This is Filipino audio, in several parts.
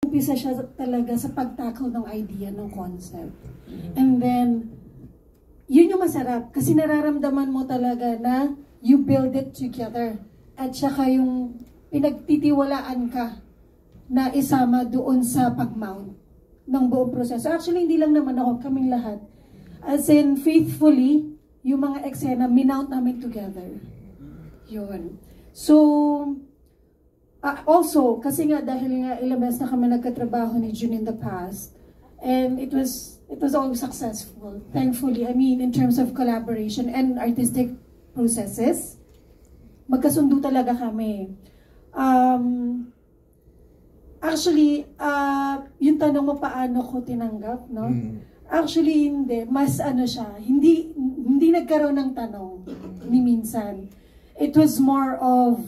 umpisa siya talaga sa pag-tackle ng idea, ng concept. And then, yun yung masarap. Kasi nararamdaman mo talaga na you build it together. At saka yung pinagtitiwalaan ka na isama doon sa pag-mount ng buong proseso. Actually, hindi lang naman ako, kaming lahat. As in, faithfully, yung mga eksena, minount namin together. Yun. So, also, kasi nga dahil nga ilang beses na kami nagkatrabaho ni June in the past, and it was always successful, thankfully. I mean, in terms of collaboration and artistic processes, magkasundo talaga kami. Actually, yung tanong mo paano ko tinanggap, no? Actually, hindi. Mas ano siya, hindi nagkaroon ng tanong ni minsan. It was more of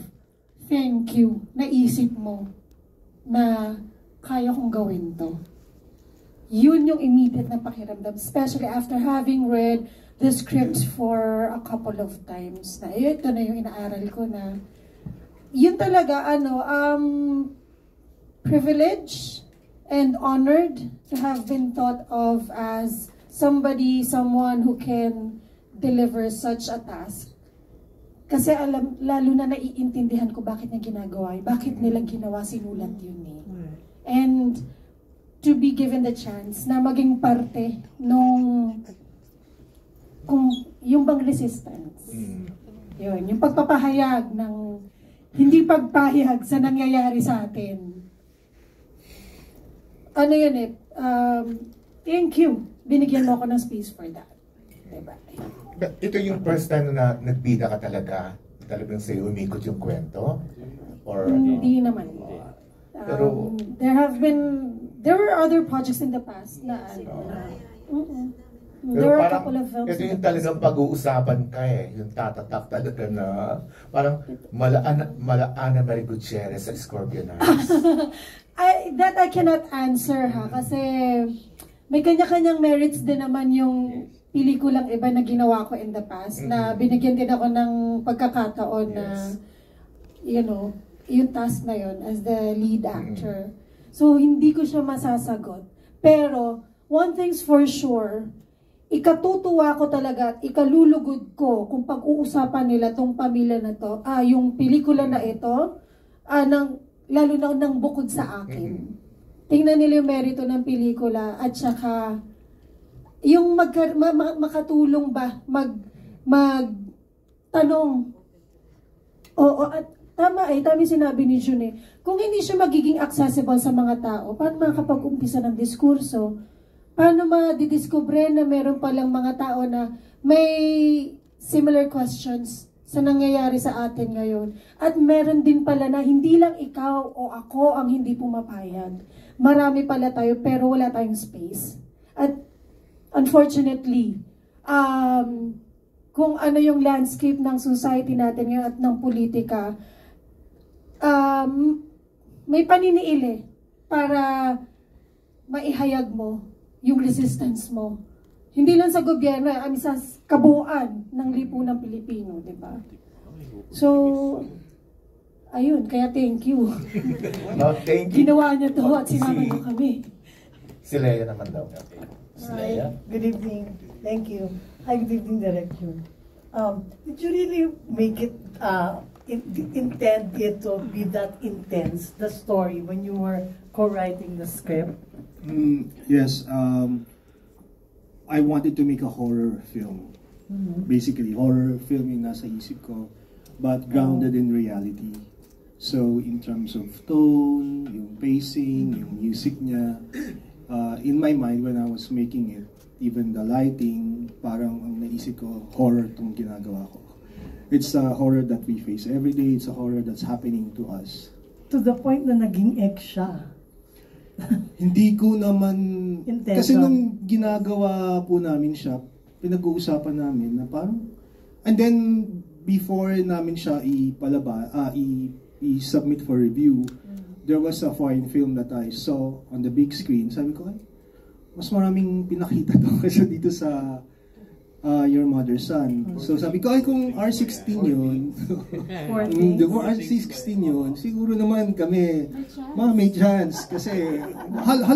thank you, naisip mo na kaya kong gawin to. Yun yung immediate na pakiramdam, especially after having read the script for a couple of times. Na ito na yung inaaral ko na yun talaga, privilege and honored to have been thought of as someone who can deliver such a task. Kasi lalo na naiintindihan ko bakit niya ginagawa, bakit nila ginawa, sinulat yun eh. And to be given the chance na maging parte nung yung bang resistance. Yun, yung pagpapahayag ng hindi pagpahayag sa nangyayari sa atin. Ano yun eh, thank you. Binigyan mo ako ng space for that. Diba? Ito yung first time na nagbida ka talagang sa'yo umikot yung kwento? Or hindi naman. Pero, there were other projects in the past na there were a couple of films. Ito yung talagang pag-uusapan ka eh, yung tatatak talaga na parang Ana Marie Gutierrez sa Scorpion Eyes. That I cannot answer ha, kasi may kanya-kanyang merits din naman yung pelikulang iba na ginawa ko in the past, na binigyan din ako ng pagkakataon na, you know, yung task na yun as the lead actor. So, hindi ko siya masasagot. Pero, one thing's for sure, ikatutuwa ko talaga at ikalulugod ko kung pag-uusapan nila tong pamilya na to, yung pelikula na ito, lalo na ng bukod sa akin. Tingnan nila yung merito ng pelikula at saka yung makatulong ba magtanong. At tama yung sinabi ni June eh. Kung hindi siya magiging accessible sa mga tao, paano makakapag-umpisa ng diskurso? Paano madidiscover na meron palang mga tao na may similar questions sa nangyayari sa atin ngayon? At meron din pala na hindi lang ikaw o ako ang hindi pumapayag. Marami pala tayo pero wala tayong space. At unfortunately, kung ano yung landscape ng society natin ngayon at ng politika, may paniniili para maihayag mo yung resistance mo. Hindi lang sa gobyerno, sa kabuuan ng lipunang Pilipino, di ba? So, ayun, kaya thank you. No, thank you. Ginawa niya to at sinama niyo kami. Si Lea naman daw. Hi, good evening. Thank you. Hi, good evening, Director. Did you really make it, intend it to be that intense, the story, when you were co-writing the script? Yes. I wanted to make a horror film. Basically, horror film yung nasa isip ko, but grounded in reality. So, in terms of tone, yung pacing, yung music niya, in my mind, when I was making it, even the lighting, parang ang naisip ko, horror itong ginagawa ko. It's a horror that we face every day. It's a horror that's happening to us. To the point na naging ex siya. Hindi ko naman, Intenso. kasi nung ginagawa po namin siya, pinag-uusapan namin na parang, and then before namin siya i-submit for review, there was a foreign film that I saw on the big screen. Sabi ko, ay, mas maraming pinakita to kasi dito sa your mother's son. So sabi ko, ay kung R16 yun, kung R16 yun, siguro naman kami, may chance. Kasi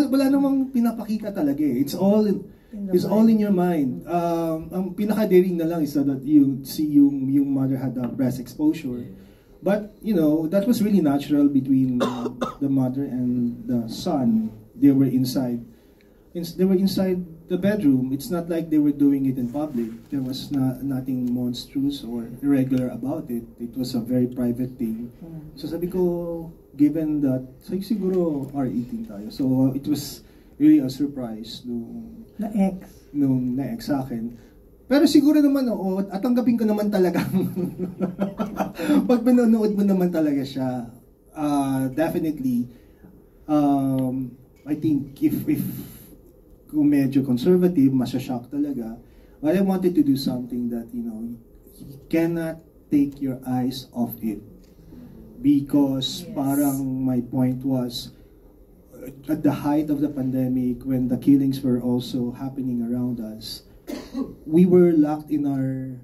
wala namang pinapakita talaga eh. It's all in your mind. Ang pinaka-daring na lang is that you see yung mother had a breast exposure. But, that was really natural between the mother and the son. They were inside the bedroom. It's not like they were doing it in public. There was nothing monstrous or irregular about it. It was a very private thing. So sabi ko, given that, siguro R18 tayo. So it was really a surprise nung na-ex sa akin. Pero siguro naman, at tanggapin ko naman talagang pag pinanood mo naman talaga siya, definitely, I think if kung medyo conservative, masya-shock talaga. But I wanted to do something that, you cannot take your eyes off it. Because parang my point was, at the height of the pandemic, when the killings were also happening around us, we were locked in our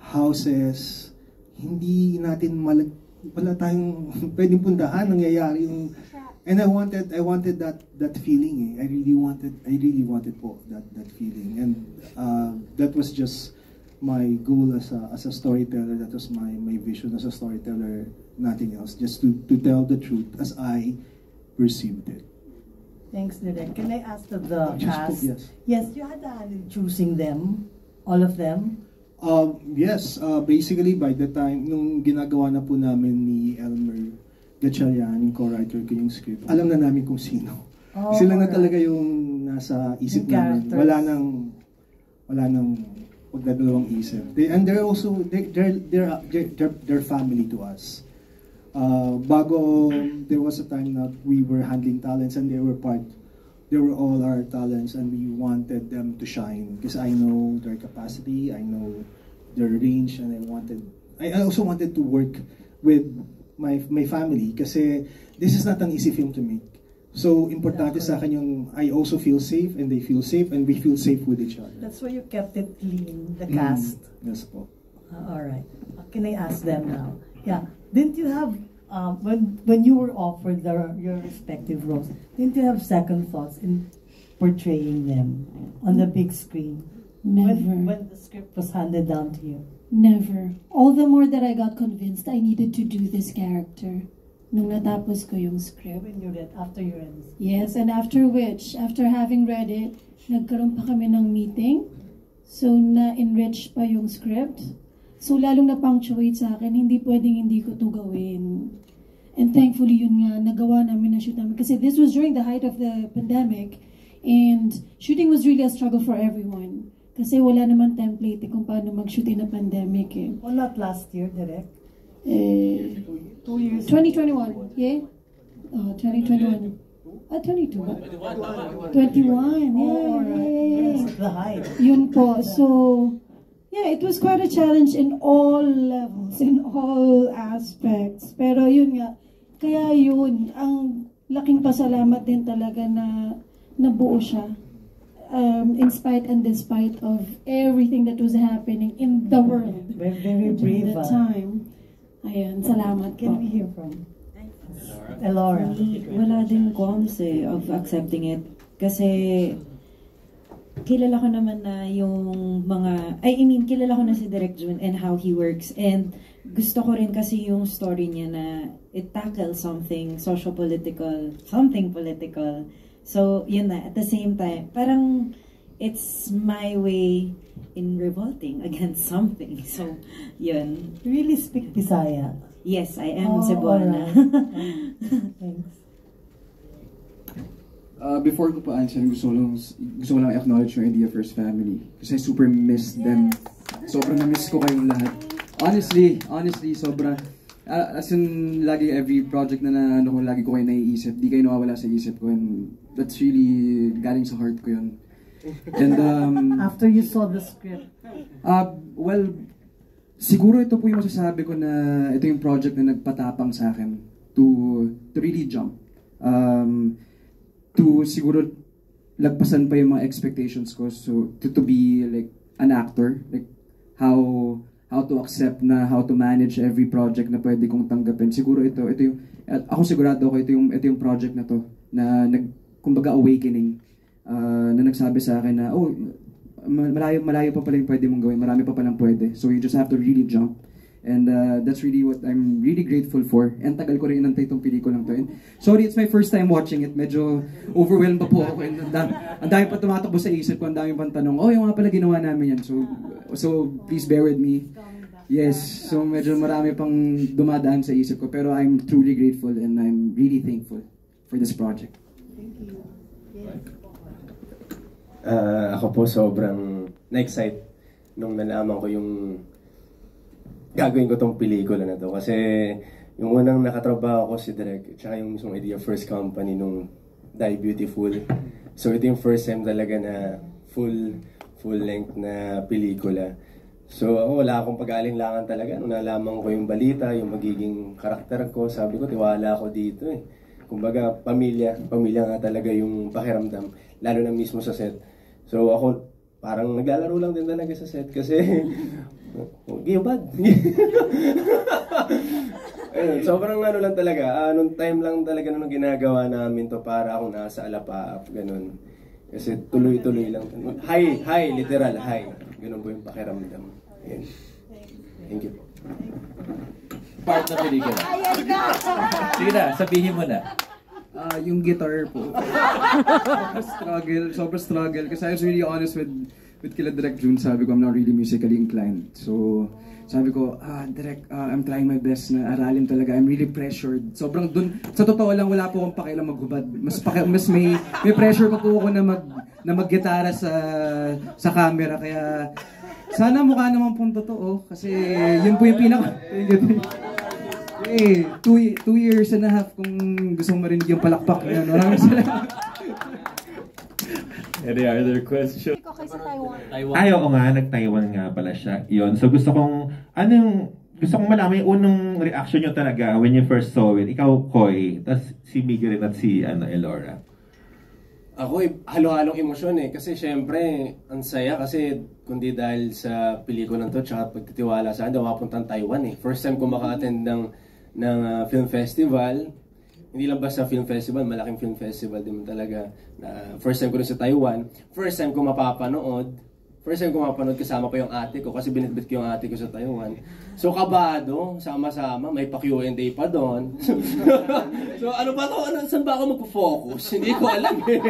houses. Hindi natin wala tayong pwedeng puntahan, nangyayari yung. And I wanted that feeling. I really wanted po that feeling. And that was just my goal as a storyteller. That was my vision as a storyteller. Nothing else. Just to tell the truth as I perceived it. Thanks, Direk. Can I ask of the cast? Yes. Yes, you had a hand in choosing them, all of them. Yes. Basically, by the time nung ginagawa na po namin ni Elmer Gatchalian, yung co-writer ko yung script, alam na namin kung sino. Sila na talaga yung nasa isip namin. Wala nang pagdadalawang isip. They're also they're family to us. Bago there was a time that we were handling talents and they were all our talents and we wanted them to shine because I know their capacity, I know their range, and I also wanted to work with my family kasi this is not an easy film to make. So importante sa akin yung I also feel safe and they feel safe and we feel safe with each other. That's why you kept it clean, the cast. Yes po. All right. Can I ask them now? Yeah. Didn't you have when you were offered your respective roles, didn't you have second thoughts in portraying them on the big screen? Never. When the script was handed down to you? Never. All the more that I got convinced I needed to do this character nung natapos ko yung script. When you read, after you read it? Yes, and after having read it, nagkaroon pa kami ng meeting. So, na-enrich pa yung script. So, lalong na-punctuate sa akin, hindi pwedeng hindi ko to gawin. And thankfully, yun nga, nagawa namin, na-shoot namin. Kasi this was during the height of the pandemic. And shooting was really a struggle for everyone. Kasi wala naman template kung paano mag-shoot in a pandemic eh. Well, not last year, Direk. 2 years. 2021, yeah? 2021. 22 ba? 21, yeah. That's the height. Yun po. So, yeah, it was quite a challenge in all levels, in all aspects. Pero yun nga, kaya yun, ang laking pasalamat din talaga na nabuo siya. In spite and despite of everything that was happening in the world. Very brave. At that time. Ayan, salamat po. Can we hear from Elora? Wala din qualms of accepting it. Kasi kilala ko naman na yung kilala ko na si Direk Jun and how he works. And gusto ko rin kasi yung story niya na it tackles something socio-political, something political. So, yun na, at the same time, parang it's my way in revolting against something. So, yun. You really speak Bisaya? Yes, I am Cebuana. Thanks. Before ko pa answer, gusto ko lang acknowledge yung Idea First family. Kasi I super miss them. Sobrang na-miss ko kayong lahat. Honestly, sobra. As in, lagi every project na lagi ko kayo naiisip, di kayo nawawala sa isip ko, and that's really galing sa heart ko yun. And after you saw the script? Well, siguro ito po yung masasabi ko na ito yung project na nagpatapang sa akin to really jump. To siguro lagpasan pa yung mga expectations ko, so to be like an actor, like how to accept na how to manage every project na pwede kong tanggapin. Siguro ito yung ako sigurado ako ito yung project na to na kumbaga awakening na nagsabi sa akin na malayo pa pala yung pwede mong gawin, marami pa palang pwede. So you just have to really jump. And that's really what I'm really grateful for. And tagal ko rin inantay itong pelikulang to. And sorry, it's my first time watching it. Medyo overwhelmed pa po ako. And ang dami pa tumatakbo sa isip ko. Ang dami pang tanong, yung nga pala ginawa namin yan. So please bear with me. Yes, so medyo marami pang dumadaan sa isip ko. Pero I'm truly grateful and I'm really thankful for this project. Thank you. Yes. Ako po sobrang na-excite nung nalaman ko yung gagawin ko tong pelikula na to. Kasi yung unang nakatrabaho ko si Direk, tsaka yung mismong idea first company nung Die Beautiful. So ito yung first time talaga na full length na pelikula. So ako wala akong pag-aalinlangan talaga. Nung nalaman ko yung balita, yung magiging karakter ko, sabi ko tiwala ako dito eh. Kumbaga pamilya nga talaga yung pakiramdam, lalo na mismo sa set. So ako parang naglalaro lang din talaga sa set kasi giyabad. Ayun, sobrang lang talaga. Nung time lang talaga nung ginagawa namin to para ako nasa alapaap, ganun. Kasi tuloy-tuloy lang. High, literal, high. Ganun po yung pakiramdam. Ayun. Thank you po. Part na pelikula. Sige na, sabihin mo na. Yung guitar po. Sobrang struggle. Kasi I was really honest with kila Direk June. Sabi ko, I'm not really musically inclined. So, sabi ko, Direk, I'm trying my best na aralin talaga. I'm really pressured. Sobrang dun, sa totoo lang, wala po akong pakialam maghubad. Mas may pressure pa po ako na mag-gitara sa camera. Kaya, sana mukha naman pong totoo. Kasi, yun po yung pinaka... 2 years and a half kung gusto mo marinig yung palakpak. Maraming salamat. Any other question? Okay sa Taiwan. Ay, oo nga, nag-Taiwan nga pala siya. Yun. So gusto kong malaman yung unang reaction nyo talaga when you first saw it. Ikaw, Koy, tas si Miguel at si Elora. Ako halo-halong emosyon eh. Kasi syempre, ang saya kasi kundi dahil sa pelikulang to, tsaka pagtitiwala sa akin, mapuntang Taiwan eh. First time ko maka-attend ng film festival. Hindi lang basta film festival, malaking film festival din talaga. First time ko rin sa Taiwan. First time ko mapapanood kasama pa yung ate ko kasi binitbit ko yung ate ko sa Taiwan. So kabado, sama-sama, may pa-Q&A pa doon. So ano ba to? Saan ba ako magpo-focus? Hindi ko alam eh.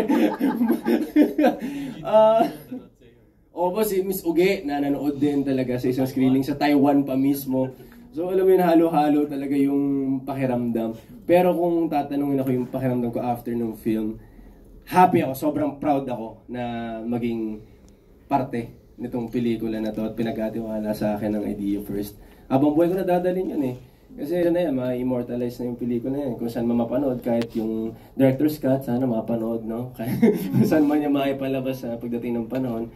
Si Miss Uge na nanood din talaga sa isang screening sa Taiwan pa mismo. So alam mo yun, halo-halo talaga yung pakiramdam. Pero kung tatanungin ako yung pakiramdam ko after ng film, happy ako, sobrang proud ako na maging parte nitong pelikula na to at pinagkatiwala sa akin ng idea first. Habang buhay ko na dadalhin yun eh. Kasi na yan, ma-immortalize na yung pelikula na yan. Kung saan mamapanood, kahit yung director's cut, sana mapanood, no? Kung saan man yung maipalabas sa pagdating ng panahon.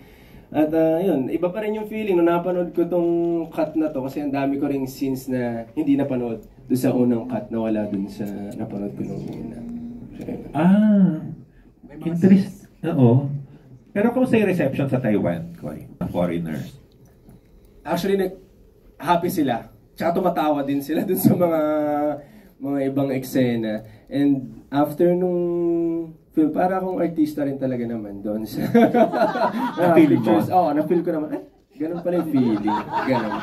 At yun, iba pa rin yung feeling nung napanood ko tong cut na to kasi ang dami ko ring scenes na hindi napanood doon sa unang cut na wala doon sa napanood ko nung una. Interest. Oo. Pero kung sa reception sa Taiwan, Koy, na foreigners? Actually, happy sila. Tsaka tumatawa din sila dun sa mga ibang eksena. And after nung film, para akong artista rin talaga naman doon sa Na-feel mo? Oo, na-feel ko naman. Ganun pala yung feeling. Ganun.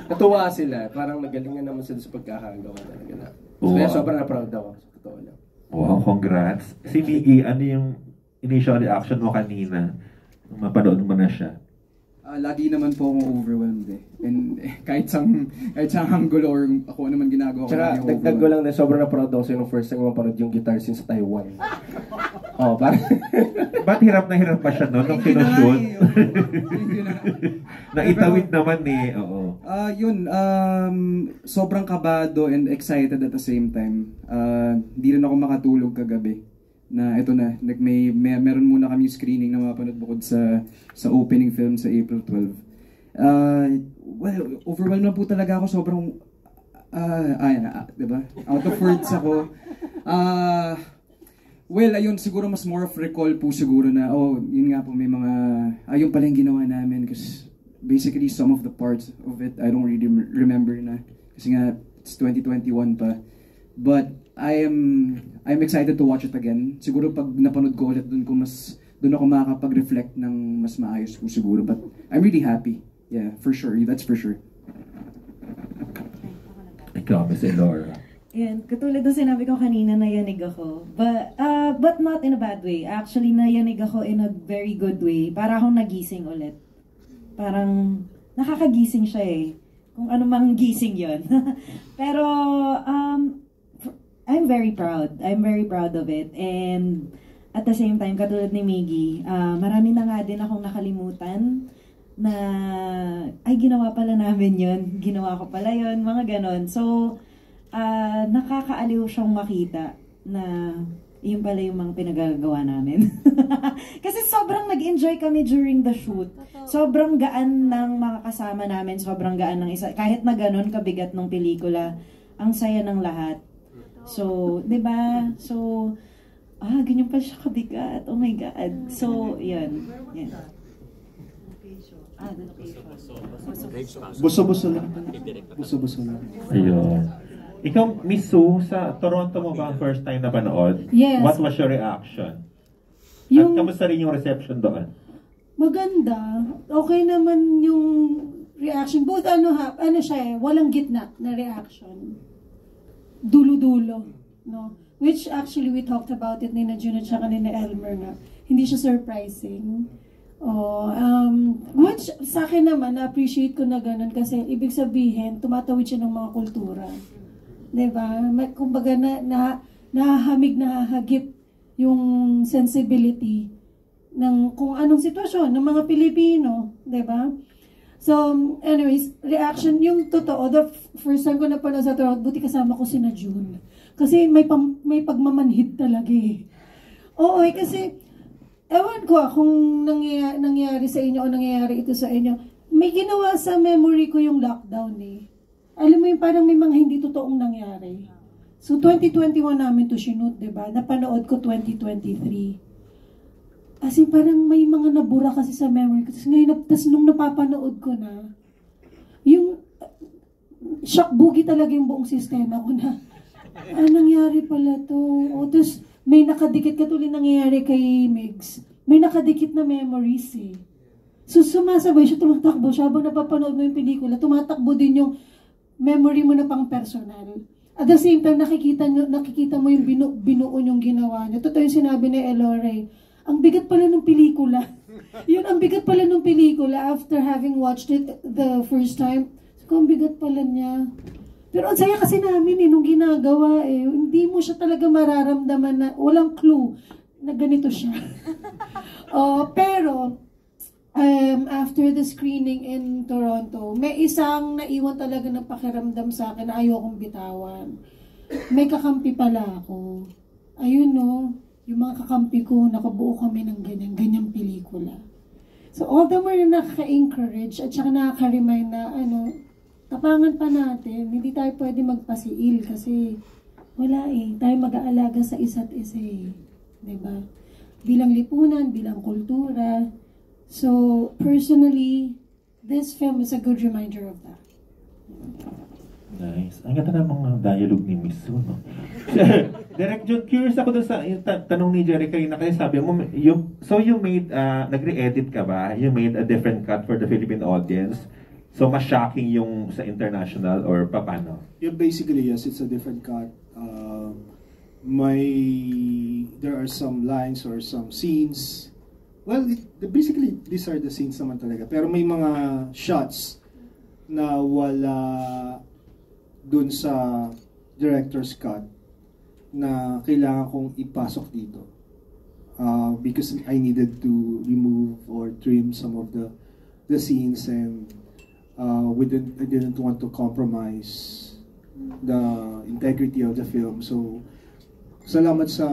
Natuwa sila. Parang nagalingan naman sila sa pagkakagawa talaga na. So, kaya sobrang na-proud ako. Sa totoo lang. Wow, congrats. Si Miggy, ano yung initial reaction mo kanina nung mapanood mo na siya? Lagi naman po akong overwhelmed eh. And kahit sang angulo or ako naman ginagawa ko. Tsaka, dagdag ko lang na sobrang na-proud ako sa'yo nung first time ko mapanood yung guitar scene sa Taiwan. Parang... Ba't hirap na hirap pa siya no? Nung sinushoot? Naitawid naman eh. Oo. Sobrang kabado and excited at the same time. Di rin ako makatulog kagabi. Na ito na, meron muna kami screening na mapanood bukod sa opening film sa April 12. Overwhelmed na po talaga ako. Sobrang, diba? Out of words ako. Well, ayun, siguro mas more of recall po siguro na, yun nga po, may mga, ayun pala yung ginawa namin kasi basically some of the parts of it, I don't really remember na. Kasi nga, it's 2021 pa. But, I'm excited to watch it again. Siguro pag napanood ko ulit doon ako makakapag-reflect ng mas maayos po siguro. But, I'm really happy. Yeah, for sure. That's for sure. Ikaw, Miss Elora. Yan, katulad ng sinabi ko kanina, nayanig ako. But not in a bad way. Actually, nayanig ako in a very good way. Para akong nagising ulit. Parang nakakagising siya eh. Kung ano mang gising yon. Pero, I'm very proud. I'm very proud of it. And at the same time, katulad ni Miggy, marami na nga din akong nakalimutan na, ay, ginawa pala namin yun. Ginawa ko pala yun. Mga ganon. So, nakakaaliw siyang makita na yun pala yung mga pinagagawa namin. Kasi sobrang nag-enjoy kami during the shoot. Sobrang gaan ng mga kasama namin, sobrang gaan ng isa. Kahit na ganun kabigat ng pelikula, ang saya ng lahat. So, 'di ba? So, ganyan pa siya kabigat. Oh my God. So, yun. Buso-buso lang. Buso-buso lang. Ayun. Ikaw, Miss Sue, sa Toronto mo ba ang first time na panood? Yes. What was your reaction? At kamusta rin yung reception doon? Maganda. Okay naman yung reaction. Both ano siya walang gitna na reaction. Dulo-dulo. No? Which actually we talked about it ni na June at saka ni na Elmer na hindi siya surprising. Which sa akin naman, na-appreciate ko na ganun kasi ibig sabihin, tumatawid siya ng mga kultura. Diba? Kumbaga nahahamig, nahahagip yung sensibility ng kung anong sitwasyon ng mga Pilipino. Diba? So, anyways, reaction, yung totoo, the first time ko napanood sa Toronto, buti kasama ko si na June. Kasi may pagmamanhid talaga eh. Oo, kasi, ewan ko kung nangyayari sa inyo o nangyayari ito sa inyo, may ginawa sa memory ko yung lockdown eh. Alam mo yung parang may mga hindi totoong nangyari. So, 2021 namin to shoot, diba? Napanood ko 2023. As in, parang may mga nabura kasi sa memory ko. Tapos nung napapanood ko na, yung shock bugi talaga yung buong sistema ko na, nangyari pala to. Tapos, may nakadikit katulad nangyayari kay Migs. May nakadikit na memories eh. So, sumasabay siya, tumatakbo siya. Habang napapanood mo yung pelikula, tumatakbo din yung memory mo na pang personal. At the same time, nakikita mo yung binuo yung ginawa niya. Totoo yung sinabi ni Elore. Ang bigat pala ng pelikula. Yun, ang bigat pala ng pelikula after having watched it the first time. So, ang bigat pala niya. Pero ang saya kasi namin nung ginagawa hindi mo siya talaga mararamdaman na walang clue na ganito siya. Pero, after the screening in Toronto, may isang naiwan talaga na pakiramdam sa akin na ayokong bitawan. May kakampi pala ako. Ayun yung mga kakampi ko, nakabuo kami ng ganyang pelikula. So all the more na nakaka-encourage at saka nakaka-remind na tapangan pa natin, hindi tayo pwede magpasiil kasi wala tayo mag-aalaga sa isa't isa diba? Bilang lipunan, bilang kultura. So, personally, this film is a good reminder of that. Nice. Ang ganda ng mga dialogue ni Miss Sue, no? Direct John, curious ako dun sa tanong ni Jerry kanina kasi sabi mo, you made, nagre-edit ka ba? You made a different cut for the Philippine audience. So, mas shocking yung sa international or paano? Yeah, basically, yes, it's a different cut. There are some lines or some scenes. Well, basically, these are the scenes naman talaga. Pero may mga shots na wala dun sa director's cut na kailangan kong ipasok dito. Because I needed to remove or trim some of the scenes and I didn't want to compromise the integrity of the film. So, salamat sa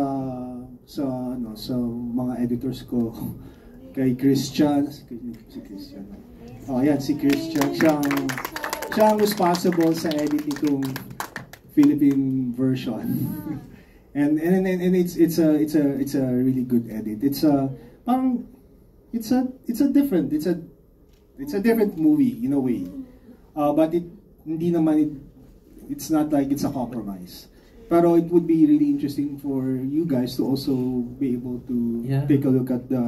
mga editors ko, kay Christian, si Christian, siya ang responsible sa editing kong Philippine version. And it's a really good edit. It's a different movie in a way. But it's not like it's a compromise. Pero it would be really interesting for you guys to also be able to take a look at the...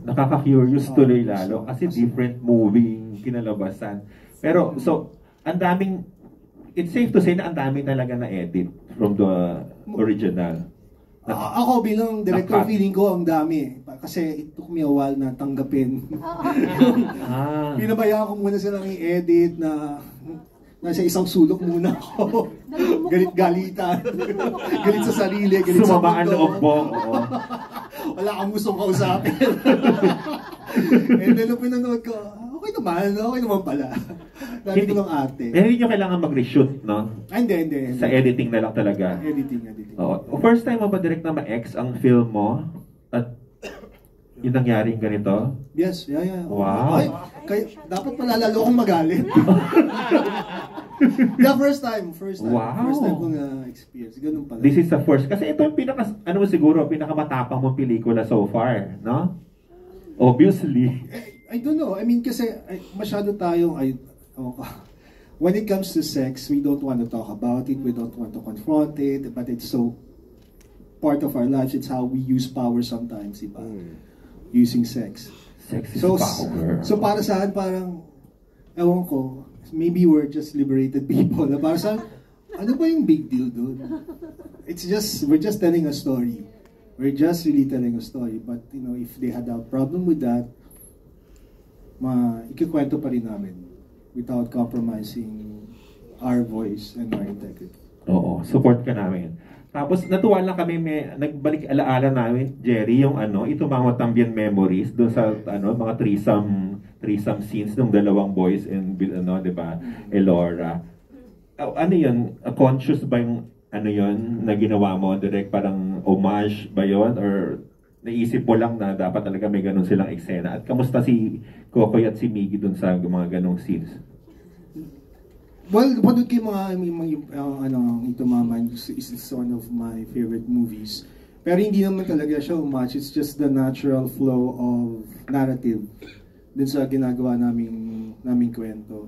Nakaka-curious tuloy lalo kasi different movie yung kinalabasan. Pero, so, ang daming... It's safe to say na ang daming talaga na-edit from the original. Ako bilang director, feeling ko ang dami. Kasi it took me a while na tanggapin. Pinabayaan ko muna silang i-edit na... Nasa isang sulok muna ako. Galit-galitan. Galit sa sarili, galit sa Sumamaan loob mo. Wala kang gustong kausapin. And then, nung pinanood ko, okay naman pala. Dami ko ng arte. Hindi nyo kailangan mag-reshoot, no? Hindi. Sa editing na lang talaga. Editing. First time mo ba direct na ma-ex ang film mo? At yung nangyaring ganito? Yes, yeah. Wow. Kaya, dapat pala lalo akong magalit. First time. Wow. First time ko na-experience. Ganun pala. This is the first. Kasi ito yung pinakamatapang mong pelikula so far, no? Obviously. I don't know. I mean, kasi masyado tayong... when it comes to sex, we don't want to talk about it. We don't want to confront it. But it's so part of our lives. It's how we use power sometimes, diba? Using sex. Sex is power. So para saan parang, ewan ko, maybe we're just liberated people. Para saan, ano ba yung big deal dude? We're just telling a story. We're just really telling a story. But, you know, if they had a problem with that, ikikwento pa rin namin without compromising our voice and our integrity. Oo, support ka namin. Tapos natuwa lang kami, nagbalik alaala namin, Jerry, yung ito mga También memories doon sa mga threesome scenes ng dalawang boys and di ba, Elora. Ano yun? Conscious ba yung yun na ginawa mo? Direct parang homage ba yun? Or naisip mo lang na dapat talaga may ganun silang eksena? At kamusta si Kokoy at si Miggy doon sa mga ganung scenes? Well, panood kayo ito Mama is one of my favorite movies. Pero hindi naman talaga siya much. It's just the natural flow of narrative dun sa ginagawa naming kwento.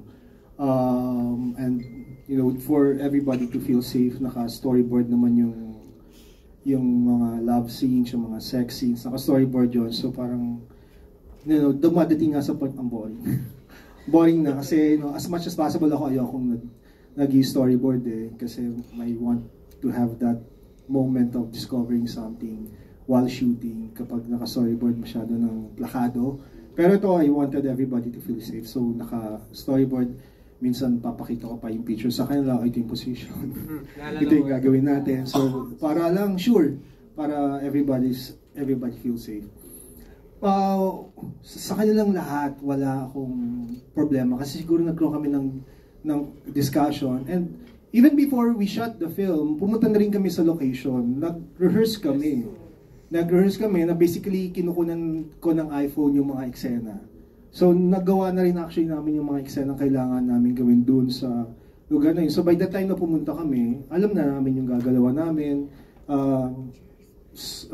And, you know, for everybody to feel safe, naka-storyboard naman yung mga love scenes, yung mga sex scenes, naka-storyboard yun. So parang, you know, dumadating nga sa point ang boring. Boring na kasi, you know, as much as possible ako ayokong nag-storyboard kasi I want to have that moment of discovering something while shooting kapag naka-storyboard masyado ng plakado. Pero ito, I wanted everybody to feel safe. So, naka-storyboard, minsan papakita ko pa yung picture sa kanila, ito yung position. Ito yung gagawin natin. So, para lang, sure, para everybody feels safe. Sa kanilang lahat, wala akong problema kasi siguro nagkaroon kami ng discussion. And even before we shot the film, pumunta na rin kami sa location. Nag-rehearse kami na basically kinukunan ko ng iPhone yung mga eksena. So nagawa na rin actually namin yung mga eksena kailangan namin gawin dun sa lugar na yun. So by the time na pumunta kami, alam na namin yung gagalawan namin.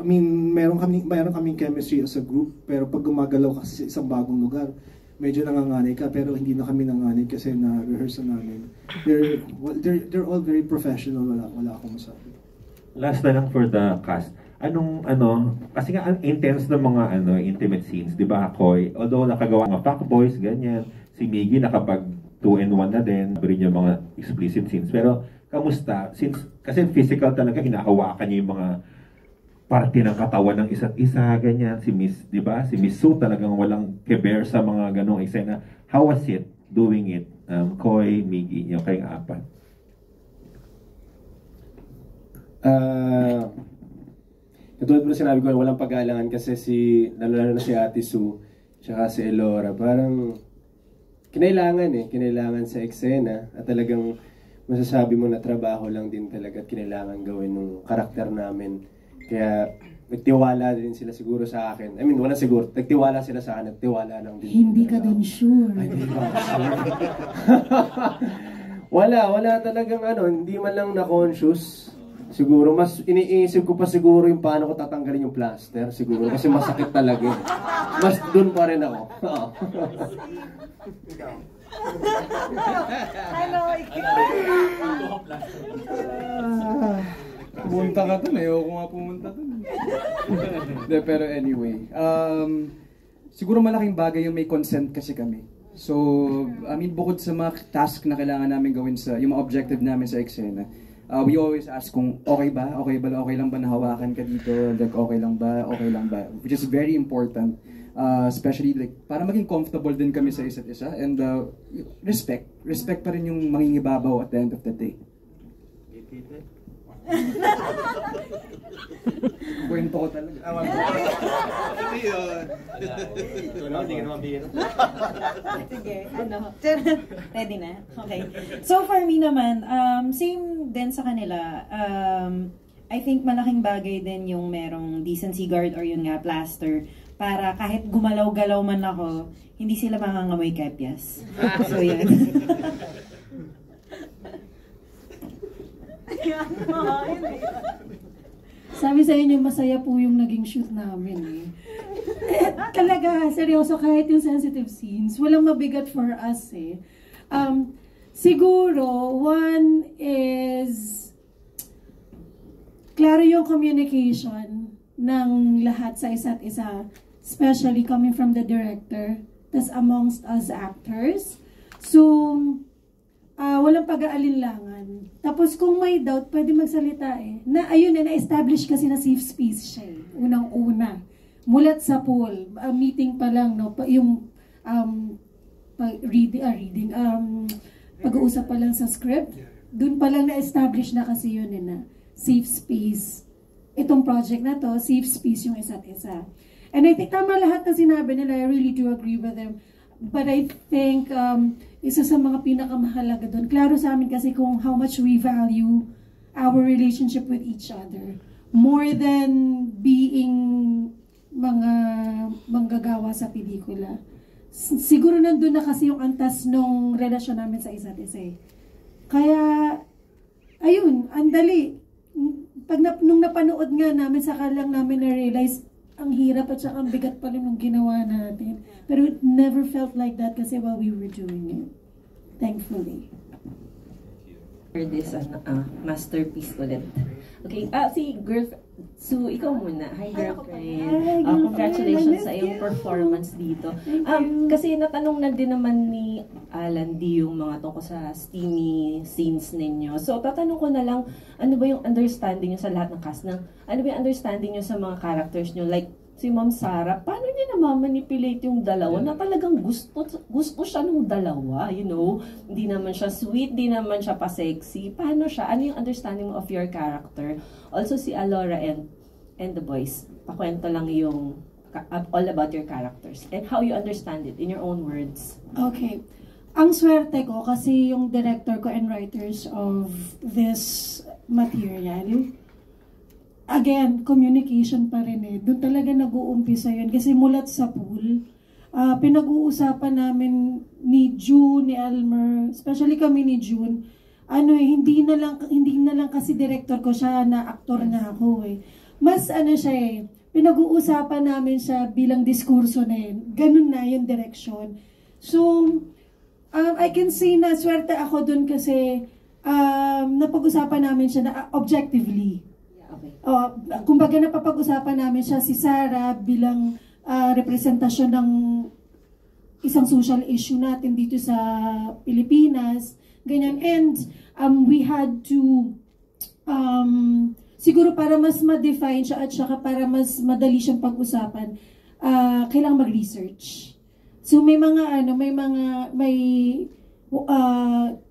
I mean, meron kaming chemistry as a group, pero pag gumagalaw kasi sa isang bagong lugar, medyo nanganganay ka, pero hindi na kami nanganay kasi na-rehearse na namin. They're all very professional, wala akong masabi. Last na lang for the cast. Kasi nga ang intense ng mga intimate scenes, di ba, Koy? Although nakagawa ng fuckboys, ganyan, si Miggy nakapag 2-in-1 na din, rin yung mga explicit scenes. Pero, kamusta? Kasi physical talaga, hinahawakan niya yung mga parte ng katawan ng isa't isa, ganyan. Si Miss Sue talagang walang keber sa mga ganong eksena. How was it doing it? Koy, Miggy, yung kayong apat. Katulad mo na sinabi ko, walang pag-aalangan kasi lalo na si Ate Sue, tsaka si Elora, parang kinailangan sa eksena at talagang masasabi mo na trabaho lang din talaga at kinailangan gawin ng karakter namin. Kaya nagtiwala din sila siguro sa akin. I mean, wala siguro. Nagtiwala sila sa akin. Nagtiwala lang din. Hindi ka din sure. Ay, hindi ba sure? Wala talagang hindi man lang na-conscious Siguro, mas iniisip ko pa siguro yung paano ko tatanggalin yung plaster. Siguro, kasi masakit talaga. Mas dun pa rin ako. Ano, Pumunta ka dun, ayoko nga pumunta dun. Pero anyway, siguro malaking bagay yung may consent kasi kami. So, I mean, bukod sa mga task na kailangan namin gawin sa, yung mga objective namin sa eksena, we always ask kung okay lang ba nahawakan ka dito, like okay lang ba, which is very important, especially like para maging comfortable din kami sa isa't isa, and respect pa rin yung mangingibabaw at the end of the day. Kwento ko talaga. Sige, ready na? Okay. So for me naman, same din sa kanila. I think malaking bagay din yung merong decency guard or yun nga, plaster, para kahit gumalaw-galaw man ako, hindi sila mangangamoy kepyas. So yan. Sabi sa inyo, masaya po yung naging shoot namin eh. Talaga, seryoso, kahit yung sensitive scenes, walang mabigat for us eh. Siguro, one is, klaro yung communication ng lahat sa isa't isa, especially coming from the director, tas amongst us actors. So, walang pag-aalinlangan. Tapos kung may doubt, pwede magsalita eh. Ayun na-establish kasi na safe space siya eh. Unang-una. Mulat sa pool, meeting pa lang, no? Yung pag-uusap pa lang sa script, dun pa lang na-establish na kasi yun eh, na safe space. Itong project na to, safe space yung isa't isa. And I think tama lahat na sinabi nila, I really do agree with them. But I think, isa sa mga pinakamahalaga doon, klaro sa amin kasi kung how much we value our relationship with each other. More than being mga manggagawa sa pelikula. Siguro nandun na kasi yung antas nung relasyon namin sa isa't isa eh. Kaya, ayun, andali. Nung napanood nga namin, saka lang namin na-realize ang hirap at saka ang bigat pa rin nung ginawa natin. Pero it never felt like that kasi while we were doing it. Thankfully. For this masterpiece ulit. Okay, si girlfriend, so ikaw muna. Hi girlfriend. Congratulations sa iyong performance dito. Kasi natanong na din naman ni Alan D yung mga tungkol sa steamy scenes ninyo. So tatanong ko na lang, ano ba yung understanding nyo sa lahat ng cast? Ano ba yung understanding nyo sa mga characters nyo? Like, si Ma'am Sarah, paano niya namamanipulate yung dalawa na talagang gusto siya ng dalawa, you know? Hindi naman siya sweet, hindi naman siya pa-sexy. Paano siya? Ano yung understanding mo of your character? Also si Alora and the boys. Pakwento lang yung all about your characters and how you understand it in your own words. Okay. Ang swerte ko kasi yung director ko and writers of this material, again, communication pa rin eh. Doon talaga nag-uumpisa yun. Kasi mulat sa pool, pinag-uusapan namin ni June, ni Elmer, especially kami ni June, hindi na lang kasi director ko siya, na aktor na ako eh. Mas siya eh, pinag-uusapan namin siya bilang diskurso na yun. Ganun na yung direction. So, I can say na swerte ako doon kasi napag-usapan namin siya na objectively. Kumbaga napapag-usapan namin siya si Sarah bilang representasyon ng isang social issue natin dito sa Pilipinas, ganyan. And we had to siguro para mas ma-define siya at saka para mas madali siyang pag-usapan, kailangang mag-research. So may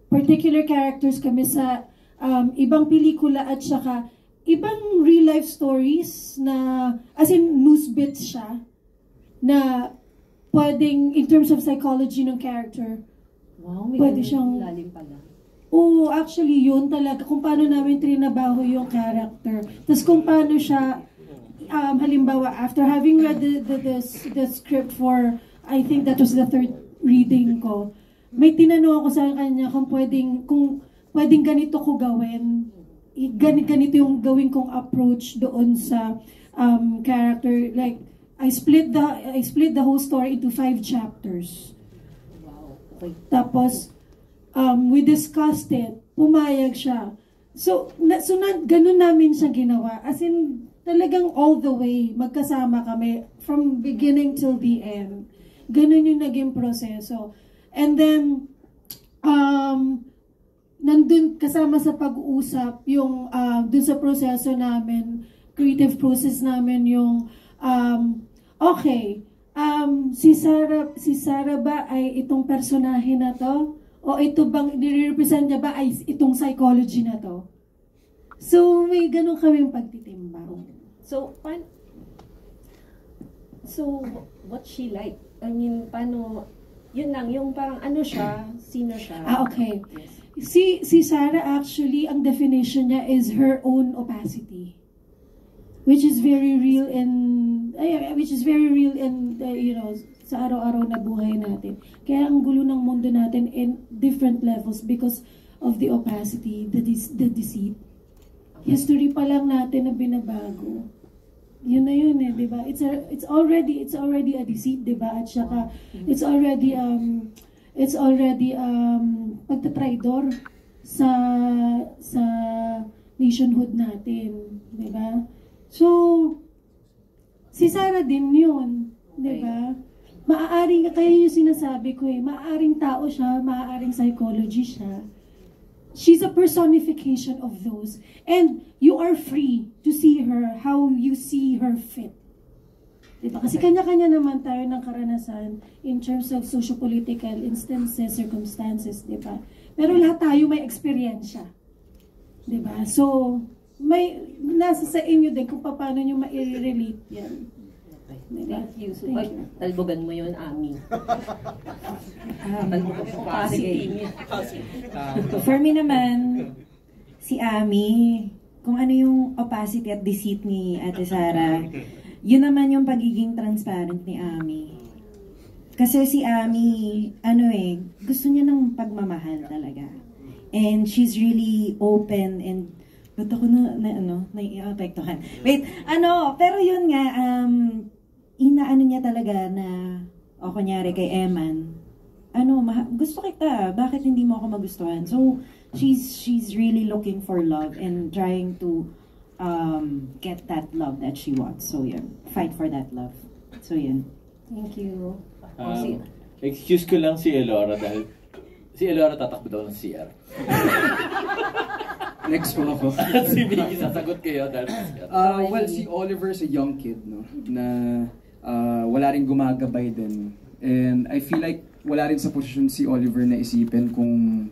particular characters kami sa ibang pelikula at saka ibang real life stories na, as in news bits siya, na pwedeng, in terms of psychology ng character, wow, may pwede siyang lalim pala. Oo, actually yun talaga, kung paano namin trinabaho yung character. Tapos kung paano siya, halimbawa, after having read the script for, I think that was the third reading ko, may tinanong ako sa kanya kung pwedeng ganito ko gawin ganito yung gawin kong approach doon sa character. Like, I split the whole story into 5 chapters. Wow. Okay. Tapos, we discussed it. Pumayag siya. So ganun namin siya ginawa. As in, talagang all the way, magkasama kami from beginning till the end. Ganun yung naging proseso. And then, nandun kasama sa pag-uusap yung dun sa proseso namin, creative process namin yung si Sarah ba ay itong personahe na to? O ito bang nire-represent niya ba ay itong psychology na to? So may ganun kaming pagtitimbang. So what's she like? I mean, paano, yun lang, yung parang ano siya, sino siya? Okay. Yes. Si Sarah actually, ang definition niya is her own opacity. Which is very real in sa araw-araw na buhay natin. Kaya ang gulo ng mundo natin in different levels because of the opacity, the deceit. History pa lang natin na binabago. Yun na yun di ba? It's already a deceit, di ba? At saka it's already pagtatraidor sa nationhood natin, di ba? So si Sarah din yun, di ba? Maaaring, kaya yung sinasabi ko maaaring tao siya, maaaring psychology siya. She's a personification of those. And you are free to see her how you see her fit. Diba? Kasi kanya-kanya naman tayo ng karanasan in terms of socio-political instances, circumstances, diba? Pero lahat tayo may experiensya. Diba? So, nasa sa inyo din kung paano nyo ma-relate yan. Thank you. So, talbogan mo yun, Ami. Talbogan mo positive. For me naman, si Ami, kung ano yung opacity at deceit ni Ate Sarah, yun naman yung pagiging transparent ni Ami. Kasi si Ami, gusto niya ng pagmamahal talaga. And she's really open and ba't ako naiapektuhan. Wait, pero yun nga, inaano niya talaga na, kunyari kay Eman, gusto kita, bakit hindi mo ako magustuhan? So, she's really looking for love and trying to get that love that she wants. So, yun, fight for that love. So, yun. Thank you. Excuse ko lang si Elora dahil si Elora tatakbo daw ng CR. Next po ako. Si Vicky, sasagot kayo dahil well, si Oliver is a young kid, no? Na wala rin gumagabay din. And I feel like wala rin sa posisyon si Oliver na isipin kung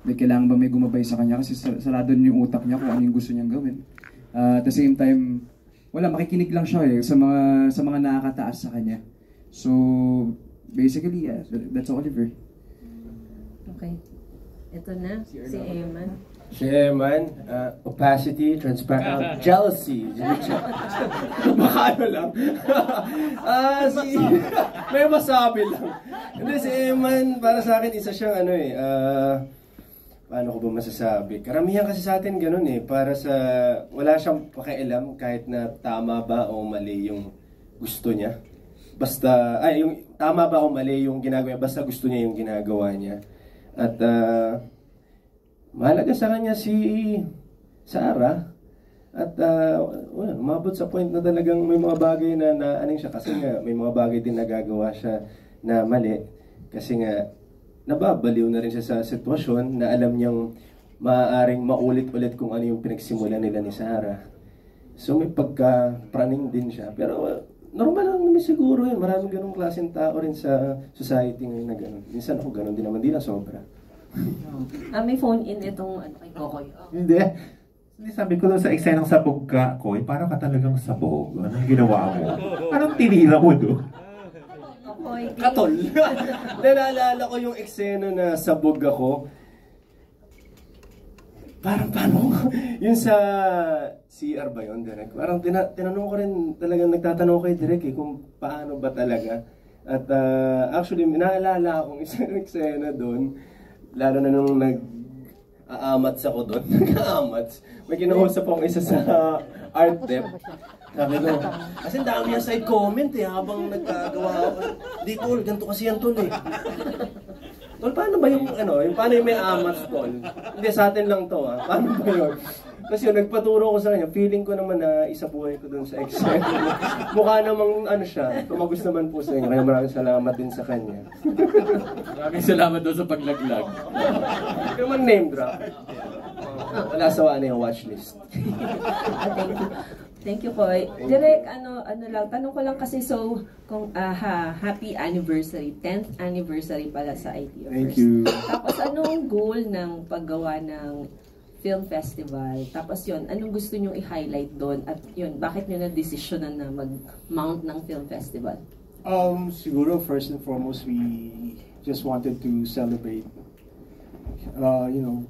may kailangan ba may gumabay sa kanya kasi sarado rin yung utak niya kung ano yung gusto niyang gawin. At the same time, makikinig lang siya sa mga nakakataas sa kanya. So, basically, yeah, that's Oliver. Okay. Ito na, si Eman. Si Eman, opacity, transparent, jealousy. Baka lang. May masabi lang. Hindi, si Eman, para sa akin, isa siyang paano ko ba masasabi? Karamihan kasi sa atin ganun para sa, wala siyang pakialam kahit na tama ba o mali yung gusto niya. Basta, yung tama ba o mali yung ginagawa niya, basta gusto niya yung ginagawa niya. At, mahalaga sa kanya si Sarah. At, umabot sa point na talagang may mga bagay na aning siya. Kasi nga, may mga bagay din nagagawa siya na mali. Kasi nga, nababaliw na rin siya sa sitwasyon na alam niyang maaaring maulit-ulit kung ano yung pinagsimulan nila ni Sarah. So, may pagka-praning din siya. Pero, normal lang naman siguro yun. Maraming ganong klaseng tao rin sa society ngayon na gano'n. Minsan ako gano'n din naman, di na sobra. May phone in itong kay Kokoy. Hindi. Sabi ko doon sa eksenang sabog ka, Koy, parang ka talagang sabog. Anong ginawa mo? Anong tinira mo doon? Katol. Nalaalala ko yung eksena na sabog ako. Parang paano? Yun sa CR ba yun, Direk? Parang tinanong ko rin, talagang nagtatanong ko kay Direk kung paano ba talaga. At actually, naalala akong isang eksena doon. Lalo na nung aamats ako doon. Nag-aamats. May kinausap akong isa sa art dep. Sabi ko, kasi dami yung side comment eh, habang nagkagawa ako. Di tol, ganito kasi yan tol eh. Tol, paano ba yung paano yung may amats tol? Hindi, sa atin lang to ha. Paano ba yun? Kasi yun, nagpaturo ko sa kanya, feeling ko naman na isabuhay ko dun sa Excel. Mukha namang siya, tumagos naman po sa inyo. Kaya maraming salamat din sa kanya. Maraming salamat doon sa paglaglag. Hindi naman name drop. Wala sawa na yung watchlist. Thank you. Thank you, Koy. Direk, tanong ko lang kasi, so, kung, happy anniversary, 10th anniversary pala sa ITO Thank First. you. Tapos, anong goal ng paggawa ng film festival? Tapos yun, anong gusto nyong i-highlight doon? At yun, bakit nyo na-desisyonan na mag-mount ng film festival? Siguro, first and foremost, we just wanted to celebrate,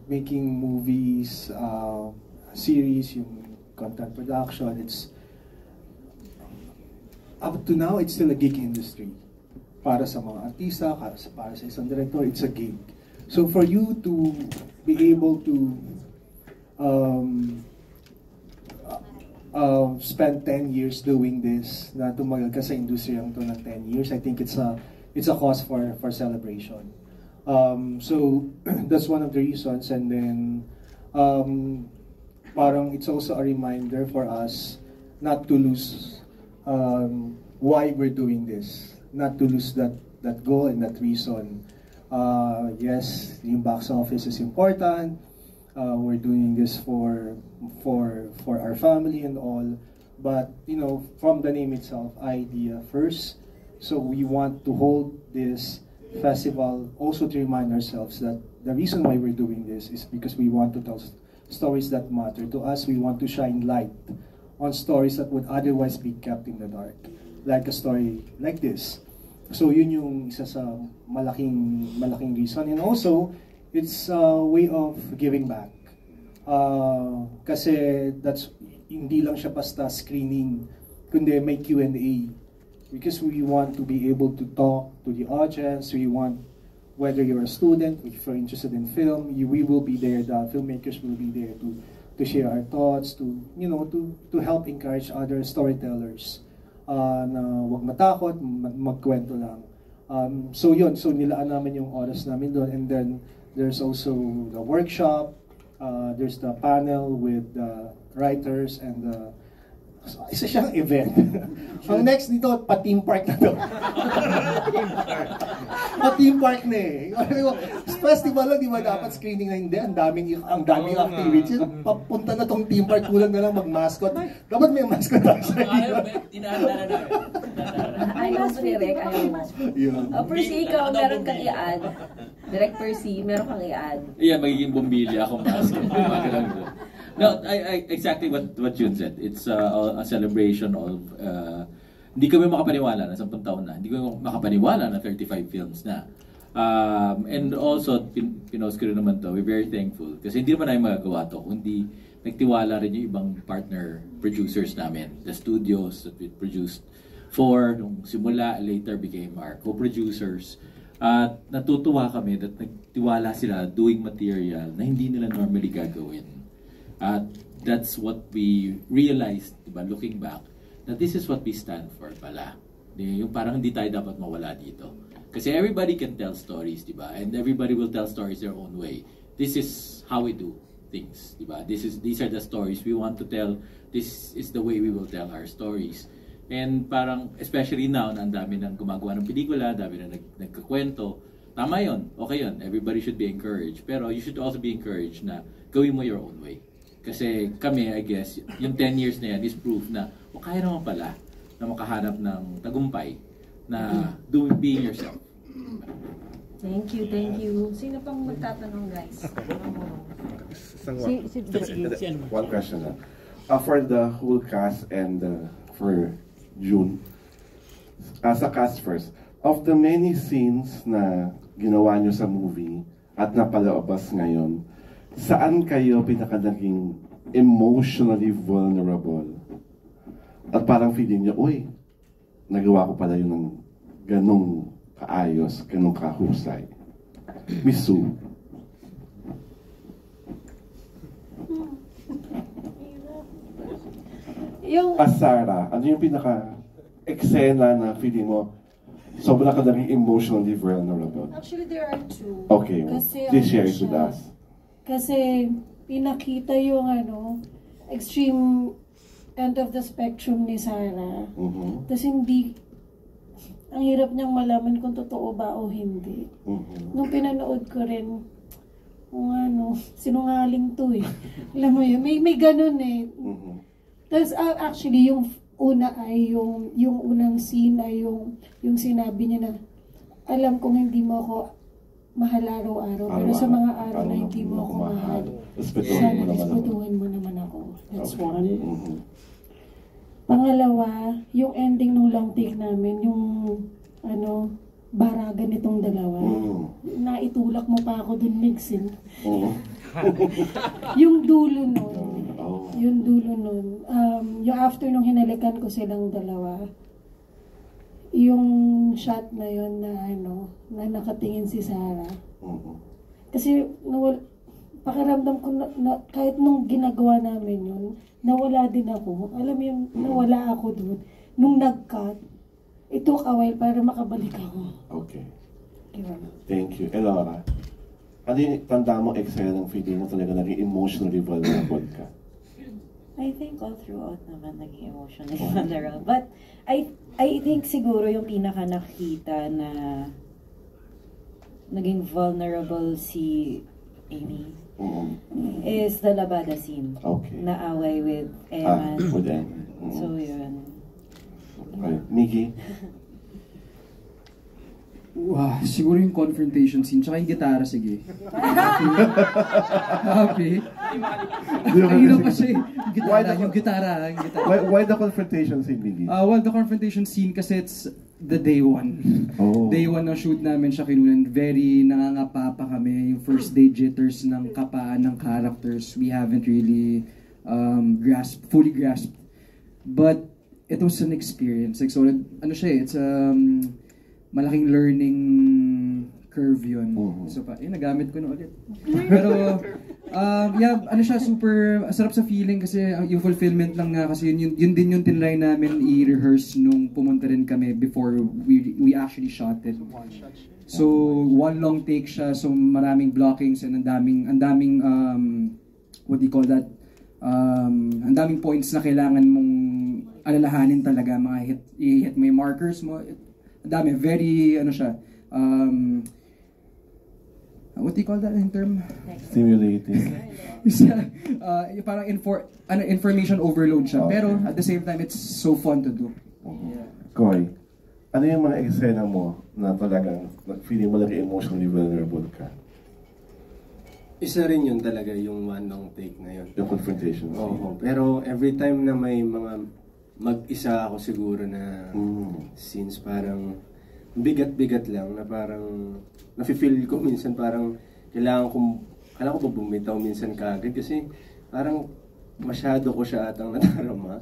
making movies, series, yung content production. It's up to now, it's still a gig industry. Para sa mga artista, para sa isang director, it's a gig. So for you to be able to spend 10 years doing this, na tumagal ka sa industriyang to ng 10 years, I think it's a cause for celebration. So that's one of the reasons, and then parang it's also a reminder for us not to lose why we're doing this, not to lose that goal and that reason. Yes, yung box office is important. We're doing this for our family and all, but from the name itself, idea first. So we want to hold this festival also to remind ourselves that the reason why we're doing this is because we want to tell stories that matter to us. We want to shine light on stories that would otherwise be kept in the dark, like a story like this. So yun yung isa sa malaking reason, and also it's a way of giving back. Kasi that's hindi lang siya basta screening, kundi may Q&A, because we want to be able to talk to the audience. We want, whether you're a student, if you're interested in film, we will be there. The filmmakers will be there to share our thoughts, to help encourage other storytellers na wag matakot, magkwento lang. So yun, so nilaan namin yung oras namin doon, and then there's also the workshop, there's the panel with the writers and the isa siyang event. Ang next dito, pa-team park na to. Pa-team park na eh. Festival lang, di ba dapat screening na hindi? Ang daming activities. Papunta na tong team park, kulang na lang mag-mascot. Dapat may mascot tayo sa iyo. Ayaw mo, Direk. Percy, ikaw, meron kang i-add. Direk Percy, meron kang i-add. Yeah, magiging bumbilya akong mascot. No, I exactly what Jun said. It's a celebration of hindi kami makapaniwala na 10 taon na. Hindi kami makapaniwala na 35 films na. And also pinost ko rin naman to. We're very thankful kasi hindi naman namin magagawa to kundi nagtiwala rin yung ibang partner producers namin, the studios that we produced for nung simula, later became our co-producers. At natutuwa kami that nagtiwala sila doing material na hindi nila normally gagawin. That's what we realized, diba, looking back, that this is what we stand for pala. Yung parang hindi tayo dapat mawala dito. Kasi everybody can tell stories, diba? And everybody will tell stories their own way. This is how we do things, diba? These are the stories we want to tell. This is the way we will tell our stories. And parang, especially now, na ang dami nang gumagawa ng pelikula, dami na nagkakwento. Tama yun, okay yun. Everybody should be encouraged. Pero you should also be encouraged na gawin mo your own way. Kasi kami, I guess, yung 10 years na yan is proof na kaya naman pala na makahanap ng tagumpay na being yourself. Thank you. Sino pang magtatanong, guys? One question lang. For the whole cast and for June, sa cast first, of the many scenes na ginawa nyo sa movie at napalabas ngayon, saan kayo pinaka-naging emotionally vulnerable? At parang feeling nyo, uy, nagawa ko pala yun ng ganong kaayos, ganong kahusay. Miss Sue. Percy, ikaw, meron kang i-add. One question lang. For the whole cast and for June, sa cast first, of the many scenes na ginawa nyo sa movie at napalabas ngayon, saan kayo pinaka-naging emotionally vulnerable? At parang feeling nyo, uy, nagawa ko pala yun ng ganong kaayos, ganong kahusay. Miss Sue. Yung, As Sarah, ano yung pinaka-eksena na feeling mo sobrang ka naging emotionally vulnerable? actually, there are two. Okay, Kasi, please share ano it with siya, us. Kasi pinakita yung extreme end of the spectrum ni Sarah. Mhm. Tapos hindi, ang hirap niyang malaman kung totoo ba o hindi. Mhm. Nung pinanood ko rin, kung sinungaling to eh. Alam mo yun, may ganun eh. Mhm. Tapos actually, yung una ay yung unang scene ay yung sinabi niya na, alam kong hindi mo ako mahal araw-araw, pero sa mga araw na hindi mo ako mahal, sana respetuhan mo naman ako. That's one. Mhm. Pangalawa, yung ending ng long take namin, yung baragan nitong dalawa. Naitulak mo pa ako dun, Nixon. Yung dulo nun, yung after nung hinalikan ko silang dalawa, yung shot na yun na nakatingin si Sarah. Kasi pakiramdam ko na kahit nung ginagawa namin yun, nawala din ako. Alam mo yung nawala ako doon. Nung nag-cut, it took a while para makabalik ako. Okay. Diba? Thank you. Elora, ano yung tanda mo eksena ng feeling mo talaga naging emotionally vulnerable ka? I think all throughout naman naging emotionally vulnerable. But I think siguro yung pinaka nakita na naging vulnerable si Amy is the labada scene. Okay. Na away with Eman. With Eman. So yun. Okay. Nikki? Siguro yung confrontation scene, tsaka yung gitara, sige. Happy? Ayun pa siya yung gitara. Why the confrontation scene, Nikki? Well, the confrontation scene kasi it's the day one. Day one na shoot namin siya kinunan. Very nangangapa pa kami. Yung first day jitters ng kapaan ng characters. We haven't really fully grasped. But it was an experience. Like, so, it's malaking learning curve yun. So, nagamit ko na ulit. Pero, super sarap sa feeling kasi yung fulfillment lang nga kasi yun din yung tinry namin i-rehearse nung pumunta rin kami before we actually shot it. So, one long take siya, so maraming blockings and ang daming what do you call that? Ang daming points na kailangan mong alalahanin talaga, mga hit mo yung markers mo. Ang dami, very, what do you call that in term? Stimulating. Parang information overload siya. Pero at the same time, it's so fun to do. Koy, ano yung mga eksena mo na talagang feeling mo lang emotionally vulnerable ka? Isa rin yun talaga, yung one long take na yun. Yung confrontation. Oo, pero every time na may mga mag-isa ako siguro na scenes, parang bigat-bigat lang na parang nafe-feel ko minsan parang kailangan ko bumitaw minsan kaagad kasi parang masyado ko siya atang nadarama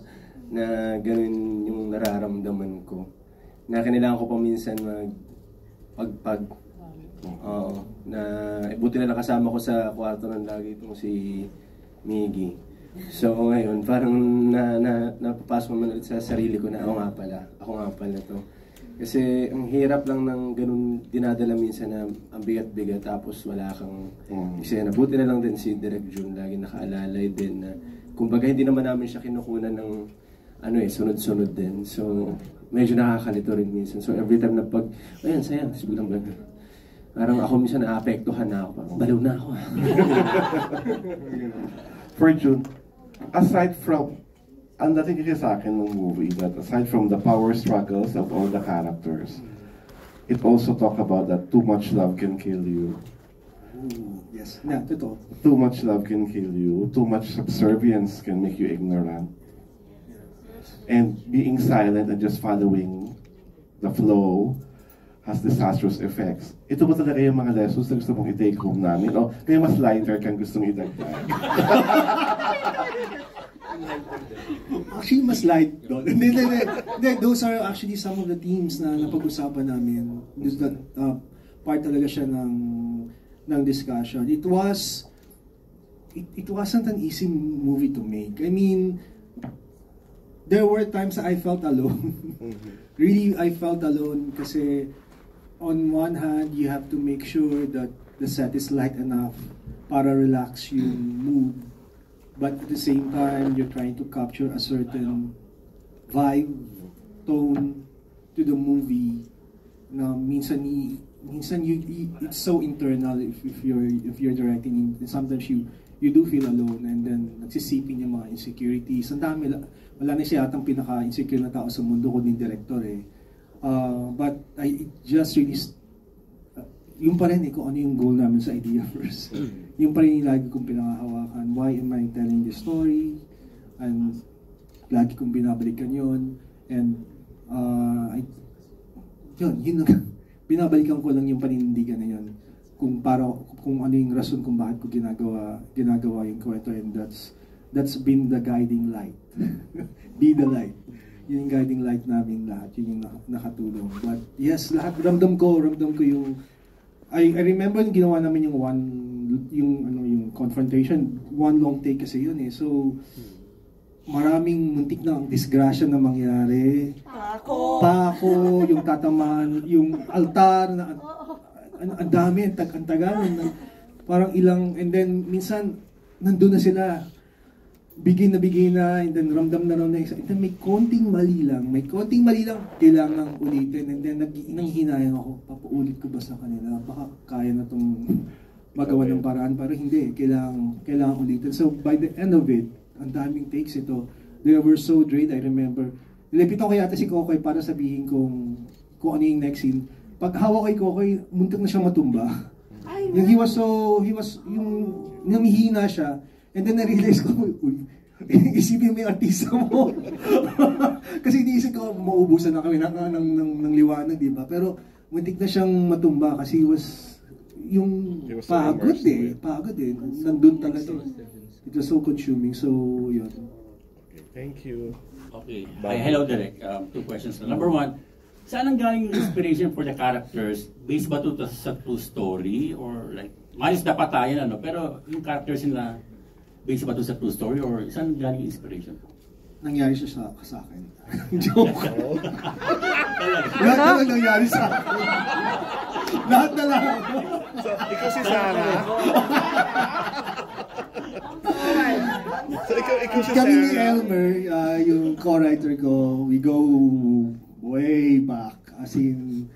na ganun yung nararamdaman ko na kailangan ko pa minsan magpagpag. Oo, na buti na nakasama ko sa kwarto ng lagi itong si Miggy. So ngayon, parang napapasok naman ulit sa sarili ko na ako nga pala to. Kasi ang hirap lang ng ganun dinadala minsan na ang bigat-bigat tapos wala kang eksena. Buti na lang din si Direk June lagi nakaalalay din na kumbaga hindi naman namin siya kinukunan ng sunod-sunod din. So medyo nakakalito rin minsan. So every time na ayan, sayang, biglang parang ako minsan naapektuhan na ako. Parang baliw na ako. For June, aside from, ang dating kasi sa akin ng movie, that aside from the power struggles of all the characters, it also talk about that too much love can kill you. Yes, totoo. Too much love can kill you. Too much subservience can make you ignorant. And being silent and just following the flow has disastrous effects. Ito ba talaga yung mga lessons na gusto mong i-take home namin? O may mas lighter kang gustong idagdag? Actually, mas light doon. Those are actually some of the themes na napag-usapan namin. That part talaga siya ng discussion. It wasn't an easy movie to make. I mean, there were times I felt alone. Really, I felt alone kasi on one hand, you have to make sure that the set is light enough para relax yung mood. But at the same time, you're trying to capture a certain vibe, tone to the movie na minsan it's so internal if you're directing, and sometimes you do feel alone, and then nagsisipin yung mga insecurities. Ang dami, wala na siya atang pinaka-insecure na tao sa mundo kundi director eh. But I just really yung pa rin kung ano yung goal namin sa idea first. Yung pa rin yung lagi kong pinakahawakan. Why am I telling this story? And lagi kong binabalikan yun. And yun binabalikan ko lang yung panindigan na yun. Kung ano yung rason kung bakit ko ginagawa yung kwento. And that's been the guiding light. Be the light. Yun yung guiding light namin lahat. Yun yung nakatulong. But yes, lahat ramdam ko yung I remember yung ginawa namin yung confrontation, one long take kasi yun eh. So maraming muntik na disgrasya na mangyari. Pako, yung tatamaan, yung altar na ang dami, ang tagal, parang ilang, and then minsan nandun na sila. Bigay na, and then ramdam na raw na isa. And then may konting mali lang, kailangan ulitin. And then nanghihinayang ako, papaulit ko ba sa kanila? Baka kaya na itong magawa ng paraan. Pero hindi, kailangan ulitin. So by the end of it, ang daming takes ito. They were so drained, I remember. Nilipito ko yata si Kokoy para sabihin kung ano yung next scene. Pag hawak kay Kokoy, muntik na siyang matumba. Yung namihina siya. And then na-realize ko, isipin mo yung artista mo. Kasi iniisip ko, maubusan na kami ng liwanag, di ba? Pero muntik na siyang matumba kasi pagod eh. Nandun talaga. It was so consuming. So, yun. Okay, thank you. Okay. Hi, hello, Derek. Two questions. Number one, saan ang galing inspiration for the characters? Based ba ito sa true story? Or like, malis na patayan, pero yung characters nila, based ba ito sa true story or saan galing inspiration? Nangyari siya sa akin. Joke. Lahat na lang nangyari sa akin. Lahat na lang. So, ikaw si Sarah. So, ikaw si Sarah. Kami ni Elmer, yung co-writer ko, we go way back. As in,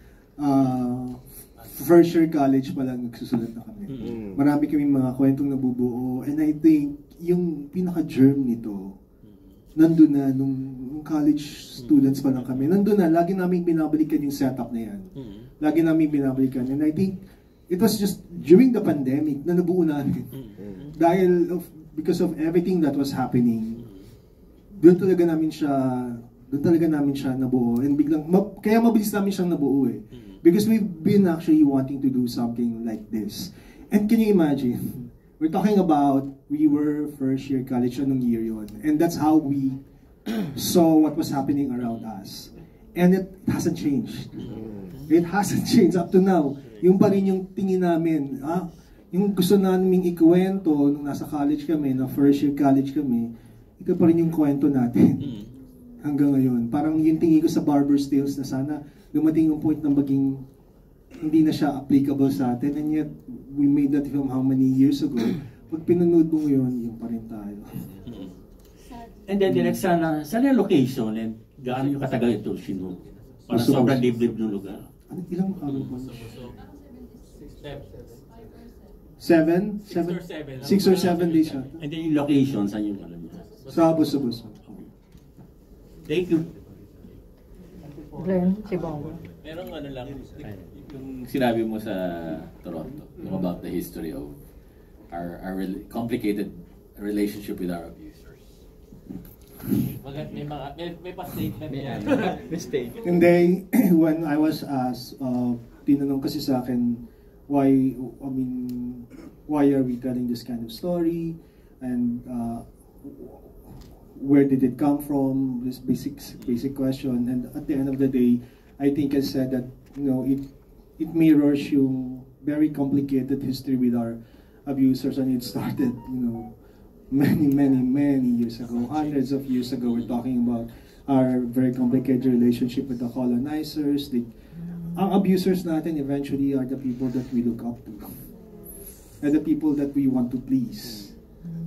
first year college pa lang nagsusulat na kami. Marami kami mga kwentong nabubuo, and I think yung pinaka-germ nito nandun na nung college students pa lang kami. Nandun na, lagi namin binabalikan yung setup na yan. Lagi namin binabalikan, and I think it was just during the pandemic na nabuo namin. Because of everything that was happening, doon talaga namin siya nabuo, and kaya mabilis namin siyang nabuo eh. Because we've been actually wanting to do something like this. And can you imagine? We're talking about, we were first year college anong year yun. And that's how we saw what was happening around us. And it hasn't changed. It hasn't changed up to now. Yung pa rin yung tingin namin, yung gusto namin ikwento nung nasa college kami, na first year college kami, ito pa rin yung kwento natin. Hanggang ngayon. Parang yung tingin ko sa Barber's Tales na sana dumating yung point na maging hindi na siya applicable sa atin, and yet we made that film how many years ago. Pag pinanood mo ngayon, yung pa rin tayo. And then direct sana yung location and gaano yung katagal ito sinuot? Para sobrang liblib ng lugar. Ilang kami po? 6 or 7 days siya. And then yung location, saan yung ano niya? Sa Buso-Buso. Thank you. Glenn, si Bongo. Merong ano lang, yung sinabi mo sa Toronto, yung about the history of our complicated relationship with our abusers. May pa-statement yan. Mistake. And then, when I was asked, tinanong kasi sa akin, why are we telling this kind of story? And where did it come from? This basic question. And at the end of the day, I think I said that it mirrors yung very complicated history with our abusers, and it started many years ago, hundreds of years ago. We're talking about our very complicated relationship with the colonizers. Ang abusers natin eventually are the people that we look up to. And the people that we want to please.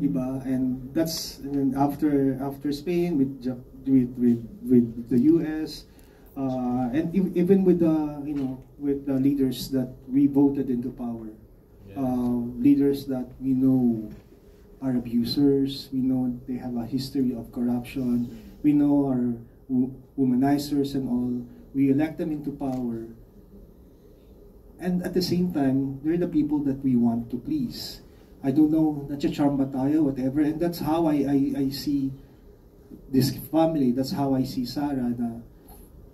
Diba? And that's after Spain with the US, and even with the leaders that we voted into power, leaders that we know are abusers, we know they have a history of corruption, we know are womanizers and all. We elect them into power, and at the same time, they're the people that we want to please. I don't know, nacha-charm ba tayo, whatever, and that's how I see this family. That's how I see Sarah,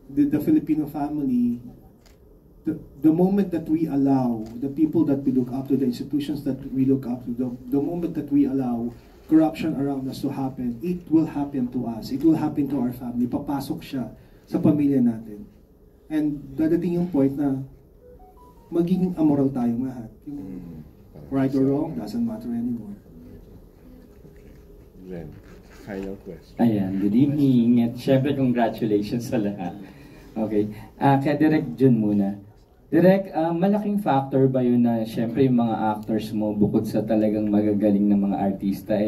the Filipino family. The moment that we allow the people that we look up to, the institutions that we look up to, the moment that we allow corruption around us to happen, it will happen to us. It will happen to our family. Papasok siya sa pamilya natin. And dadating yung point na magiging amoral tayong lahat. Right or wrong, doesn't matter anymore. Then, final question. Ayan, good evening. At syempre, congratulations sa lahat. Okay. Kaya Direk Jun muna. Direk, malaking factor ba yun na syempre yung mga actors mo, bukod sa talagang magagaling na mga artista,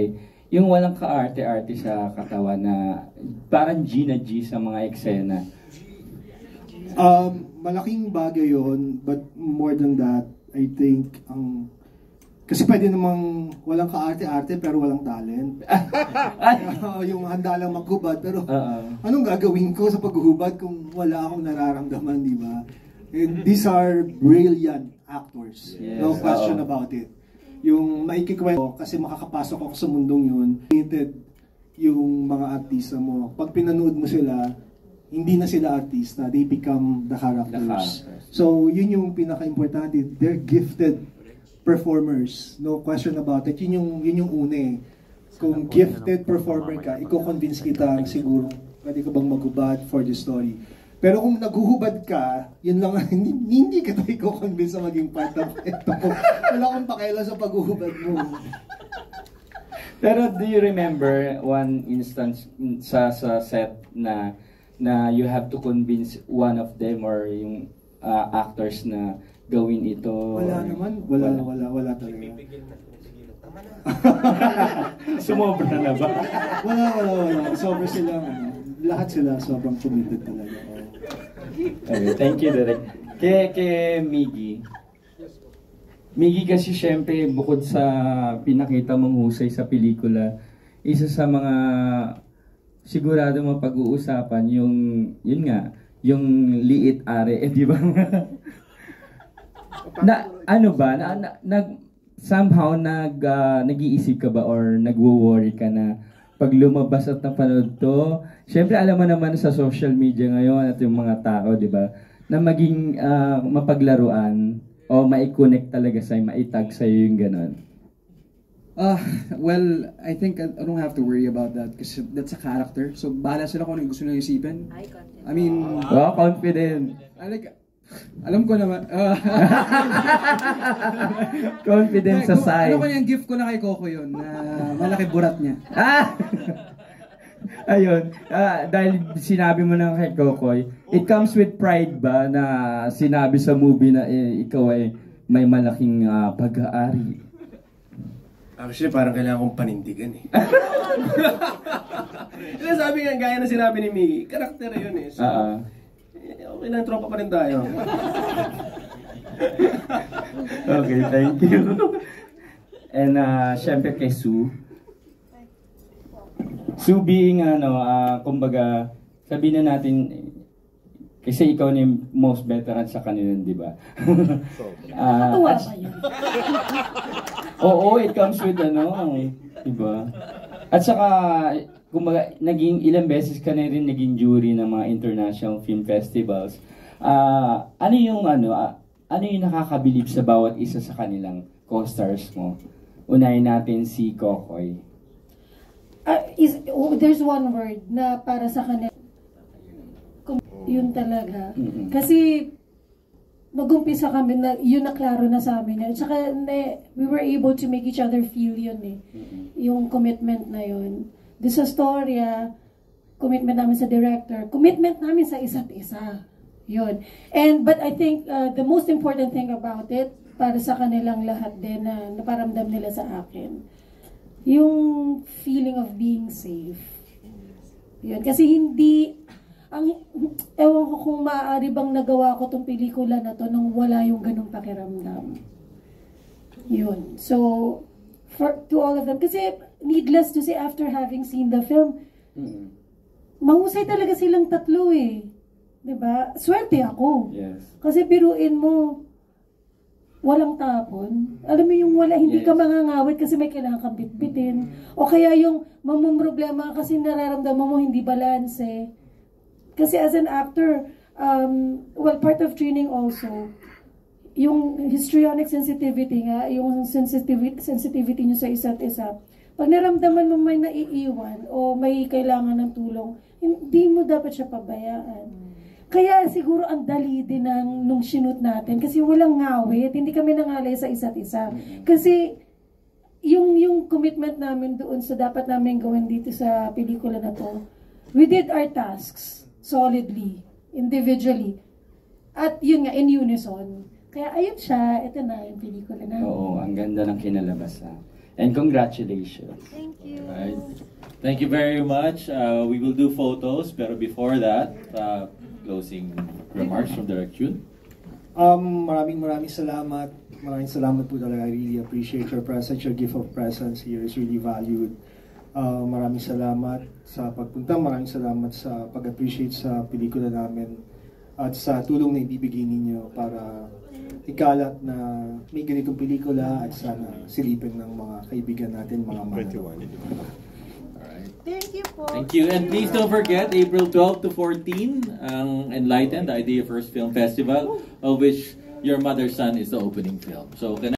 yung walang ka-arte-arte sa katawan na parang G na G sa mga eksena? Malaking bagay yun, but more than that, I think, kasi pwede namang walang ka-arte-arte pero walang talent. Yung handa lang maghubad, pero anong gagawin ko sa paghuhubad kung wala akong nararamdaman, di ba? And these are brilliant actors. Yes. No question about it. Yung maikikwento, kasi makakapasok ako sa mundong yun, yung mga artista mo. Pag pinanood mo sila, hindi na sila artista, they become the characters. So, yun yung pinaka-importante. They're gifted performers. No question about it. Yun yung una eh. Kung gifted performer ka, i-convince kita siguro, pwede ka bang maghubad for the story. Pero kung naghuhubad ka, yun lang, hindi ka tayo i-convince na maging part of ito. Wala akong pakialam sa paghuhubad mo. Pero do you remember one instance sa set na you have to convince one of them or yung actors na gawin ito? Wala naman. Wala talaga. Sumobra na ba? Wala. Sobra sila. Lahat sila sobrang committed talaga. Okay, thank you, Derek. Kay Miggy. Miggy kasi syempre, bukod sa pinakita mong husay sa pelikula, isa sa mga sigurado mapag-uusapan yung liit are, di ba? Somehow nag-iisip ka ba or nagwo-worry ka na pag lumabas at napanood to, syempre alam mo naman sa social media ngayon at yung mga tao, di ba, na maging mapaglaruan o mai-connect talaga sa'yo, maitag sa'yo yung gano'n. Well, I think I don't have to worry about that kasi that's a character. So, bahala sila kung ano gusto nila isipin. I mean... Wow, confident. Alam ko naman. Confident sa side. Ano ko yung gift ko na kay Coco yun, na malaki burat niya. Ayun, dahil sinabi mo na kay Kokoy, it comes with pride ba na sinabi sa movie na ikaw ay may malaking pag-aari? Actually, parang kailangan kong panindigan eh. Sabi nga, gaya na sinabi ni Miggy, karakter yun eh. So, okay lang, tropa pa rin tayo. Okay, thank you. And syempre kay Sue. Sue being kumbaga, sabihin na natin, kasi ikaw na yung most veteran sa kanila, di ba? Tuwa ba yun? Oo, it comes with di ba? At saka, kumbaga, ilang beses ka na rin naging jury ng mga international film festivals. Ano yung nakakabilib sa bawat isa sa kanilang co-stars mo? Unahin natin si Kokoy. There's one word na para sa kanila. Yun talaga. Kasi mag-umpisa kami na yun na klaro na sa amin. At saka we were able to make each other feel yun eh. Yung commitment na yun. Doon sa storya, commitment namin sa director, commitment namin sa isa't isa. Yun. But I think the most important thing about it, para sa kanilang lahat din na naparamdam nila sa akin, yung feeling of being safe. Yun. Kasi hindi, ewan ko kung maaari bang nagawa ko tong pelikula na to nung wala yung ganong pakiramdam. Yun. So, to all of them, kasi needless to say, after having seen the film, mahusay talaga silang tatlo eh. Diba? Swerte ako. Yes. Kasi biruin mo, walang tapon. Alam mo yung wala, hindi ka mangangawit kasi may kailangan kang bitbitin. O kaya yung mamumroblema kasi nararamdaman mo hindi balanse. Kasi as an actor, part of training also, yung histrionic sensitivity nga, yung sensitivity nyo sa isa't isa, pag naramdaman mo may naiiwan o may kailangan ng tulong, hindi mo dapat siya pabayaan. Kaya siguro ang dali din nung sinut natin kasi walang ngawit, hindi kami nangalay sa isa't isa. Kasi yung commitment namin doon sa dapat namin gawin dito sa pelikula na to, we did our tasks solidly, individually. At yun nga, in unison. Kaya ayun siya, ito na yung pelikula na. Oo, ang ganda ng kinalabas ha. And congratulations. Thank you. Right. Thank you very much. We will do photos, pero before that, closing remarks from Direct June. Maraming salamat. Maraming salamat po talaga. I really appreciate your presence. Your gift of presence here is really valued. Maraming salamat sa pagpunta. Maraming salamat sa pag-appreciate sa pelikula namin at sa tulong na ibibigay ninyo para ikalat na may ganitong pelikula at sana silipin ng mga kaibigan natin, mga manonood. Thank you po. Thank you. And please don't forget, April 12 to 14, ang Enlighten, the Idea First Film Festival, of which Your Mother's Son is the opening film. So,